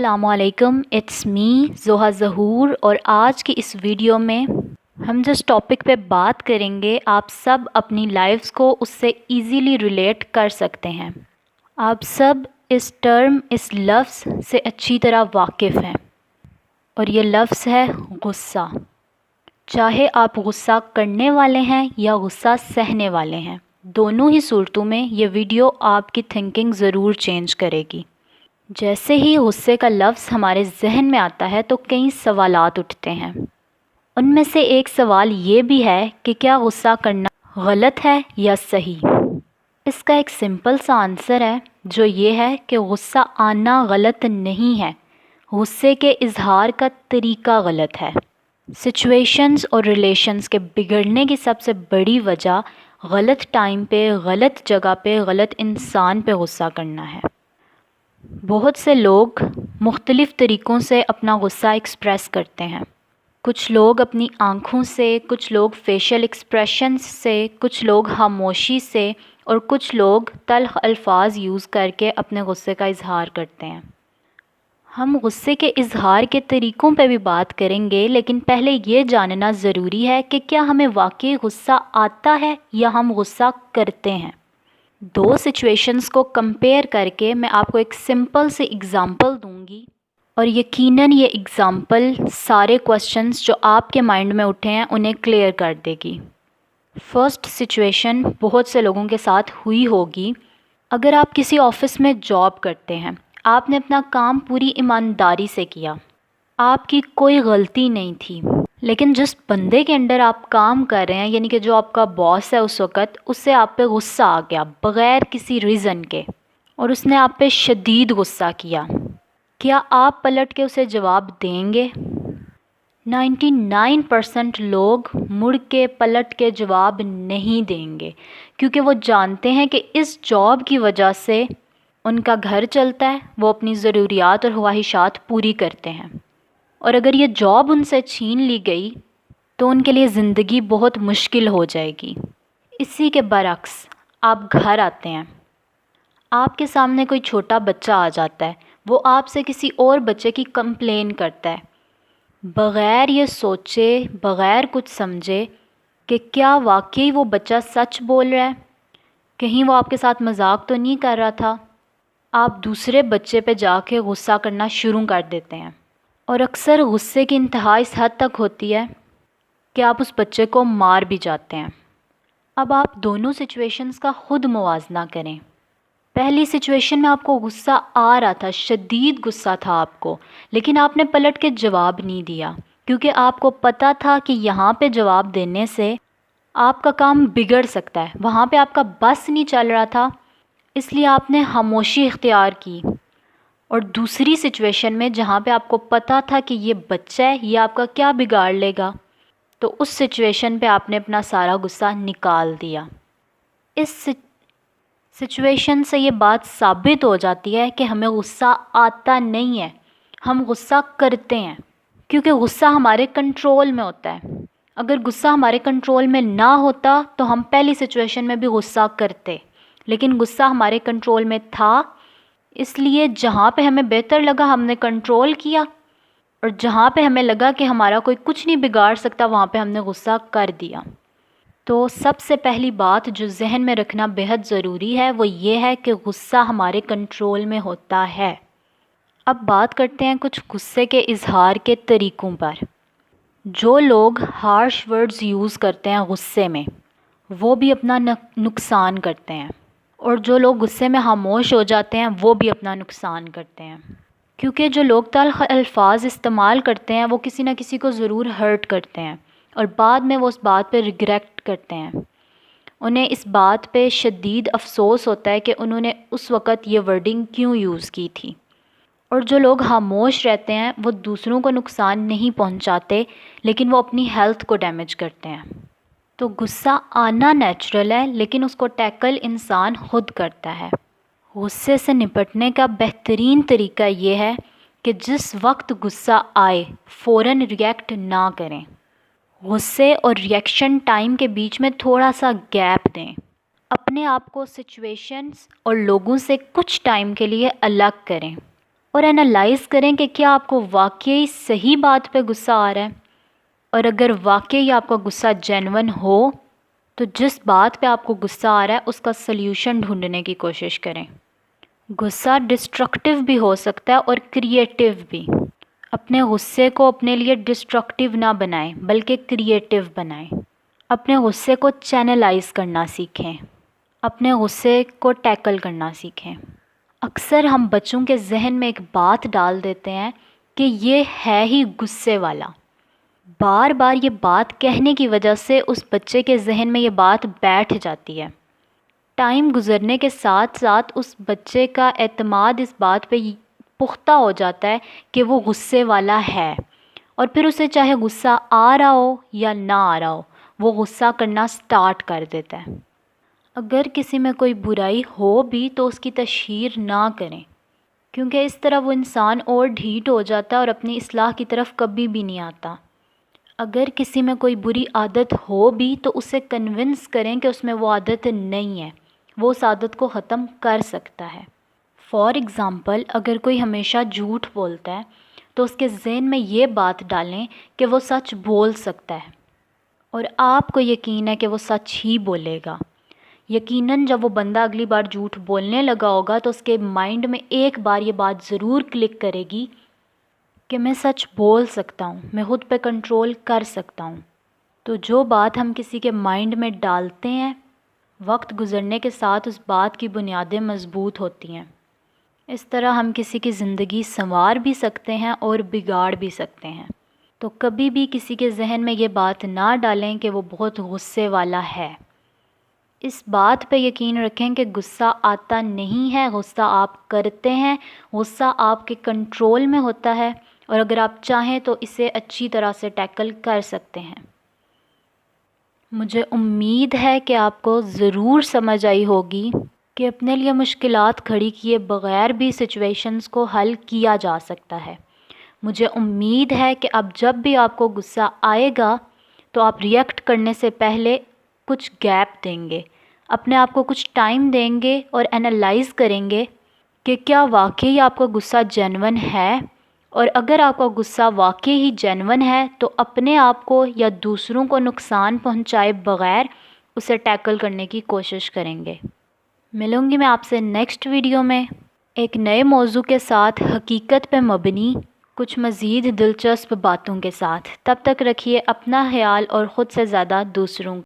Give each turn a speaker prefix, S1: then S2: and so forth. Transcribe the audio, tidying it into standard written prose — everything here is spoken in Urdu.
S1: السلام علیکم، اٹس می زوہا ظہور، اور آج کی اس ویڈیو میں ہم جس ٹاپک پہ بات کریں گے آپ سب اپنی لائفز کو اس سے ایزیلی ریلیٹ کر سکتے ہیں۔ آپ سب اس ٹرم، اس لفظ سے اچھی طرح واقف ہیں، اور یہ لفظ ہے غصہ۔ چاہے آپ غصہ کرنے والے ہیں یا غصہ سہنے والے ہیں، دونوں ہی صورتوں میں یہ ویڈیو آپ کی تھنکنگ ضرور چینج کرے گی۔ جیسے ہی غصے کا لفظ ہمارے ذہن میں آتا ہے تو کئی سوالات اٹھتے ہیں۔ ان میں سے ایک سوال یہ بھی ہے کہ کیا غصہ کرنا غلط ہے یا صحیح؟ اس کا ایک سمپل سا آنسر ہے جو یہ ہے کہ غصہ آنا غلط نہیں ہے، غصے کے اظہار کا طریقہ غلط ہے۔ سچویشنز اور ریلیشنز کے بگڑنے کی سب سے بڑی وجہ غلط ٹائم پہ، غلط جگہ پہ، غلط انسان پہ غصہ کرنا ہے۔ بہت سے لوگ مختلف طریقوں سے اپنا غصہ ایکسپریس کرتے ہیں۔ کچھ لوگ اپنی آنکھوں سے، کچھ لوگ فیشل ایکسپریشنز سے، کچھ لوگ خاموشی سے، اور کچھ لوگ تلخ الفاظ یوز کر کے اپنے غصے کا اظہار کرتے ہیں۔ ہم غصے کے اظہار کے طریقوں پہ بھی بات کریں گے، لیکن پہلے یہ جاننا ضروری ہے کہ کیا ہمیں واقعی غصہ آتا ہے یا ہم غصہ کرتے ہیں۔ دو سچویشنز کو کمپیئر کر کے میں آپ کو ایک سمپل سی اگزامپل دوں گی، اور یقیناً یہ اگزامپل سارے کوسچنز جو آپ کے مائنڈ میں اٹھے ہیں انہیں کلیئر کر دے گی۔ فرسٹ سچویشن بہت سے لوگوں کے ساتھ ہوئی ہوگی۔ اگر آپ کسی آفس میں جاب کرتے ہیں، آپ نے اپنا کام پوری ایمانداری سے کیا، آپ کی کوئی غلطی نہیں تھی، لیکن جس بندے کے انڈر آپ کام کر رہے ہیں، یعنی کہ جو آپ کا باس ہے اس وقت، اس سے آپ پہ غصہ آ گیا بغیر کسی ریزن کے، اور اس نے آپ پہ شدید غصہ کیا۔ کیا آپ پلٹ کے اسے جواب دیں گے؟ 99% لوگ مڑ کے پلٹ کے جواب نہیں دیں گے، کیونکہ وہ جانتے ہیں کہ اس جاب کی وجہ سے ان کا گھر چلتا ہے، وہ اپنی ضروریات اور خواہشات پوری کرتے ہیں، اور اگر یہ جاب ان سے چھین لی گئی تو ان کے لیے زندگی بہت مشکل ہو جائے گی۔ اسی کے برعکس آپ گھر آتے ہیں، آپ کے سامنے کوئی چھوٹا بچہ آ جاتا ہے، وہ آپ سے کسی اور بچے کی کمپلین کرتا ہے، بغیر یہ سوچے، بغیر کچھ سمجھے کہ کیا واقعی وہ بچہ سچ بول رہا ہے، کہیں وہ آپ کے ساتھ مذاق تو نہیں کر رہا تھا، آپ دوسرے بچے پہ جا کے غصہ کرنا شروع کر دیتے ہیں، اور اکثر غصے کی انتہا اس حد تک ہوتی ہے کہ آپ اس بچے کو مار بھی جاتے ہیں۔ اب آپ دونوں سچویشنز کا خود موازنہ کریں۔ پہلی سچویشن میں آپ کو غصہ آ رہا تھا، شدید غصہ تھا آپ کو، لیکن آپ نے پلٹ کے جواب نہیں دیا، کیونکہ آپ کو پتہ تھا کہ یہاں پہ جواب دینے سے آپ کا کام بگڑ سکتا ہے، وہاں پہ آپ کا بس نہیں چل رہا تھا، اس لیے آپ نے خاموشی اختیار کی۔ اور دوسری سچویشن میں جہاں پہ آپ کو پتہ تھا کہ یہ بچہ ہے، یہ آپ کا کیا بگاڑ لے گا، تو اس سچویشن پہ آپ نے اپنا سارا غصہ نکال دیا۔ اس سچویشن سے یہ بات ثابت ہو جاتی ہے کہ ہمیں غصہ آتا نہیں ہے، ہم غصہ کرتے ہیں، کیونکہ غصہ ہمارے کنٹرول میں ہوتا ہے۔ اگر غصہ ہمارے کنٹرول میں نہ ہوتا تو ہم پہلی سچویشن میں بھی غصہ کرتے، لیکن غصہ ہمارے کنٹرول میں تھا، اس لیے جہاں پہ ہمیں بہتر لگا ہم نے کنٹرول کیا، اور جہاں پہ ہمیں لگا کہ ہمارا کوئی کچھ نہیں بگاڑ سکتا وہاں پہ ہم نے غصہ کر دیا۔ تو سب سے پہلی بات جو ذہن میں رکھنا بہت ضروری ہے وہ یہ ہے کہ غصہ ہمارے کنٹرول میں ہوتا ہے۔ اب بات کرتے ہیں کچھ غصے کے اظہار کے طریقوں پر۔ جو لوگ ہارش ورڈز یوز کرتے ہیں غصے میں، وہ بھی اپنا نقصان کرتے ہیں، اور جو لوگ غصے میں خاموش ہو جاتے ہیں وہ بھی اپنا نقصان کرتے ہیں، کیونکہ جو لوگ تلخ الفاظ استعمال کرتے ہیں وہ کسی نہ کسی کو ضرور ہرٹ کرتے ہیں، اور بعد میں وہ اس بات پہ ریگریٹ کرتے ہیں، انہیں اس بات پہ شدید افسوس ہوتا ہے کہ انہوں نے اس وقت یہ ورڈنگ کیوں یوز کی تھی۔ اور جو لوگ خاموش رہتے ہیں وہ دوسروں کو نقصان نہیں پہنچاتے، لیکن وہ اپنی ہیلتھ کو ڈیمیج کرتے ہیں۔ تو غصہ آنا نیچرل ہے، لیکن اس کو ٹیکل انسان خود کرتا ہے۔ غصے سے نپٹنے کا بہترین طریقہ یہ ہے کہ جس وقت غصہ آئے فوراً ریئیکٹ نہ کریں۔ غصے اور ریئیکشن ٹائم کے بیچ میں تھوڑا سا گیپ دیں، اپنے آپ کو سچویشنز اور لوگوں سے کچھ ٹائم کے لیے الگ کریں، اور انالائز کریں کہ کیا آپ کو واقعی صحیح بات پہ غصہ آ رہا ہے، اور اگر واقعی آپ کا غصہ جینون ہو تو جس بات پہ آپ کو غصہ آ رہا ہے اس کا سلیوشن ڈھونڈنے کی کوشش کریں۔ غصہ ڈسٹرکٹیو بھی ہو سکتا ہے اور کریٹیو بھی۔ اپنے غصے کو اپنے لیے ڈسٹرکٹیو نہ بنائیں بلکہ کریٹیو بنائیں۔ اپنے غصے کو چینلائز کرنا سیکھیں، اپنے غصے کو ٹیکل کرنا سیکھیں۔ اکثر ہم بچوں کے ذہن میں ایک بات ڈال دیتے ہیں کہ یہ ہے ہی غصے والا۔ بار بار یہ بات کہنے کی وجہ سے اس بچے کے ذہن میں یہ بات بیٹھ جاتی ہے۔ ٹائم گزرنے کے ساتھ ساتھ اس بچے کا اعتماد اس بات پہ پختہ ہو جاتا ہے کہ وہ غصے والا ہے، اور پھر اسے چاہے غصہ آ رہا ہو یا نہ آ رہا ہو وہ غصہ کرنا سٹارٹ کر دیتا ہے۔ اگر کسی میں کوئی برائی ہو بھی تو اس کی تشہیر نہ کریں، کیونکہ اس طرح وہ انسان اور ڈھیٹ ہو جاتا ہے اور اپنی اصلاح کی طرف کبھی بھی نہیں آتا۔ اگر کسی میں کوئی بری عادت ہو بھی تو اسے کنونس کریں کہ اس میں وہ عادت نہیں ہے، وہ اس عادت کو ختم کر سکتا ہے۔ فار ایگزامپل، اگر کوئی ہمیشہ جھوٹ بولتا ہے تو اس کے ذہن میں یہ بات ڈالیں کہ وہ سچ بول سکتا ہے، اور آپ کو یقین ہے کہ وہ سچ ہی بولے گا۔ یقیناً جب وہ بندہ اگلی بار جھوٹ بولنے لگا ہوگا تو اس کے مائنڈ میں ایک بار یہ بات ضرور کلک کرے گی کہ میں سچ بول سکتا ہوں، میں خود پہ کنٹرول کر سکتا ہوں۔ تو جو بات ہم کسی کے مائنڈ میں ڈالتے ہیں، وقت گزرنے کے ساتھ اس بات کی بنیادیں مضبوط ہوتی ہیں۔ اس طرح ہم کسی کی زندگی سنوار بھی سکتے ہیں اور بگاڑ بھی سکتے ہیں۔ تو کبھی بھی کسی کے ذہن میں یہ بات نہ ڈالیں کہ وہ بہت غصے والا ہے۔ اس بات پہ یقین رکھیں کہ غصہ آتا نہیں ہے، غصہ آپ کرتے ہیں، غصہ آپ کے کنٹرول میں ہوتا ہے، اور اگر آپ چاہیں تو اسے اچھی طرح سے ٹیکل کر سکتے ہیں۔ مجھے امید ہے کہ آپ کو ضرور سمجھ آئی ہوگی کہ اپنے لیے مشکلات کھڑی کیے بغیر بھی سچویشنز کو حل کیا جا سکتا ہے۔ مجھے امید ہے کہ اب جب بھی آپ کو غصہ آئے گا تو آپ ریئیکٹ کرنے سے پہلے کچھ گیپ دیں گے، اپنے آپ کو کچھ ٹائم دیں گے اور انالائز کریں گے کہ کیا واقعی آپ کا غصہ جینون ہے، اور اگر آپ کا غصہ واقعی ہی جینون ہے تو اپنے آپ کو یا دوسروں کو نقصان پہنچائے بغیر اسے ٹیکل کرنے کی کوشش کریں گے۔ ملوں گی میں آپ سے نیکسٹ ویڈیو میں ایک نئے موضوع کے ساتھ، حقیقت پہ مبنی کچھ مزید دلچسپ باتوں کے ساتھ۔ تب تک رکھیے اپنا خیال اور خود سے زیادہ دوسروں